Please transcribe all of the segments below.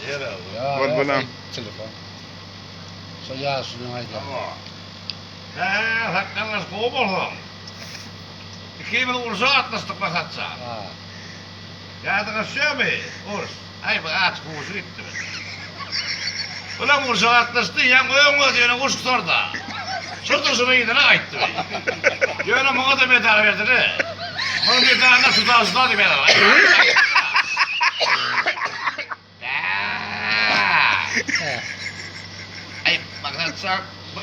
herhalde. Bol bolam. Telefon. Så Yasin'in ayda. Ha, hakkanlar kovalım. 2000 ursa atlastık bakatsa. Ha. Ya da söyle urs. Ay bu at kuzu gitti. Ulan ursa atlastık yan koyun diyor urs sorda. Sorda sonra yine ayıttı. Yöne bana da medal verdi. Bana medalına tutarsa da medal. Ay bakatsa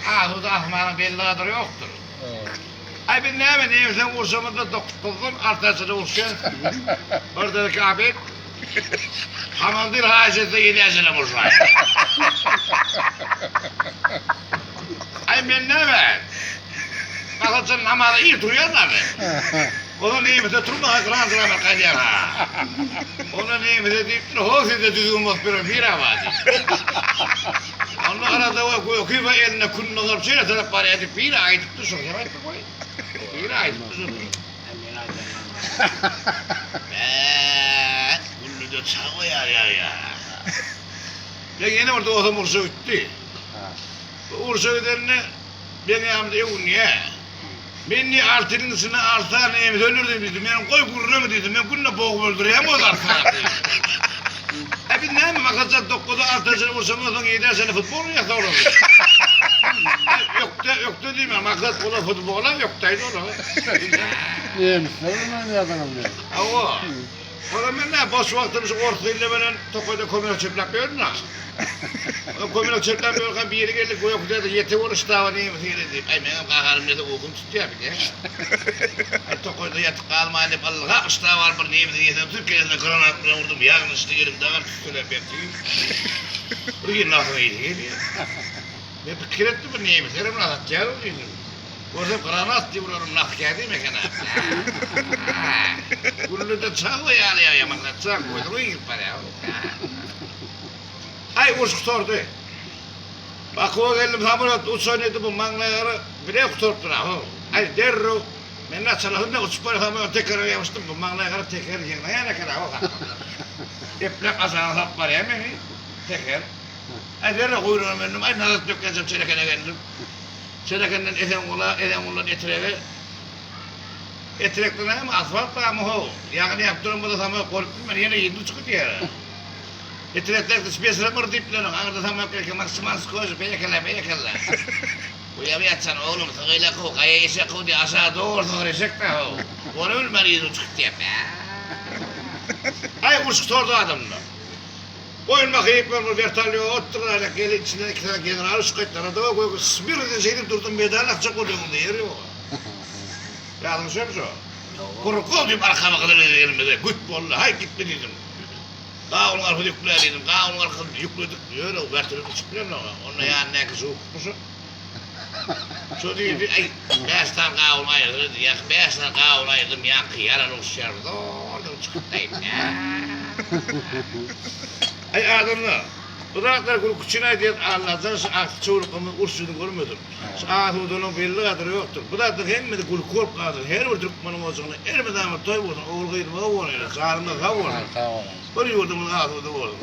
ahuda ahmanın belli kadar yoktur. Ay ben ne bileyim sen ursumunda doktorun artasını ursun. Oradaki abi aman bir hacette gideceğim ursaya. Ay ben ne bileyim. Bakatsa namazı iyi duyarlar mı? Onun nimeti turma kıran kıran kaydıyar ha. Onun nimeti deyip hofide düzülmez bir avazı. Onun arada o kıyma eline kunnalar şöyle taraf var edip bir ait tutuşur. Yemek mi koy? Bir ait tutuşur. Eee, bunu da çağ ya. Ya yine orada o adam ursa gitti. Ursa gidenine beni amda yok niye? Ben niye artının üstüne artar neyimi dönürdüm dedim. Yani koy kuruna mı dedim. Ben kunna boğup öldüreyim o da artar. Bir ne mi makasat dokkuda artasını vursam o zaman 7 sene futbol mu yakta olur? Yok da değil mi? Maksat ola futbola yoktaydı ola. Neymiş? Ne adamım diyor. Ava. O zaman ne? Boş vaktimiz ortayla ben Tokyo'da komünal çöplak yapıyordum da. O komünal çöplak yapıyordum bir yere geldik. O yok dedi. Yeti vuruş dava neyim dedim. Ay benim kaharım dedi. Uygun tutuyor bir de. Tokyo'da yatıp kalmayınca Allah'a ışta var bir neyim dedi. Türkiye'de granatla vurdum. Yağın üstü yerim. Dağın üstüne bekliyorum. Bu yerin altına gidiyor. Ne fikir etti bu neyim? Serim nasıl atacağım dedim. Orada granat diye vururum laf geldi mekana. Kullu da çağla ya yamakla çağ koydu iyi para ya. Ay uçuk sordu. Bak o geldim samurat uçanıydı bu manglayarı bile kuturttu ha. Ay derro ben ne çalahım ne uçuk para samurat tekrar yapmıştım bu manglayarı tekrar yerine ya ne kadar o kadar. Eplek azan hap var ya meni tekrar. Ay derro kuyruğum benim ay nazat dökeceğim çelekene geldim. Çelekenden eden etirege etirekten ama asfalt var mı ho? Yani yaptığım bu da sama korktum ben yine yedi çıkıp yere. Etirekler de spesire bir diplerim. Ağırda sama ki maksimum skoz beykele. Bu yapıyorsan oğlum öyle koy kaya işe koy diye aşağı doğru eşekte ho. Onu ölmeliyiz çıkıp diye. Ay uçuk sordu adamla. Koyun bakayım ben vertalyo otturarak gelin içinden 2 tane general çıkıtlara da koy bir şeydir durdum bedalak çok oluyor diye yeri o. Yardım söylüyor musun? Korku diye arkama kadar elimde güç bolla hay gitme dedim. Daha onun arkada yükleyelim, daha onun arkada yükledik diyor o vertalyo çıkmıyor ama onun yani ne kızı okumuş. Şu diyor ay 5 tane kavun ayırdı ya 5 tane kavun ayırdım yankı yaran oluşuyordu orada çıkıttayım ya. Ay adamlar, bıraklar kuru küçüğüne diye Allah'tan artık çoğunluğumun ursunu görmedim. Ahudunun belli kadar yoktur. Bu da hem de kuru korkadır. Her bir Türkmen'in olacağını, her bir damat toy vurdun, oğul gıydım, o vurun, sağlığında kav vurun. Böyle yurdumun ahudu vurdum.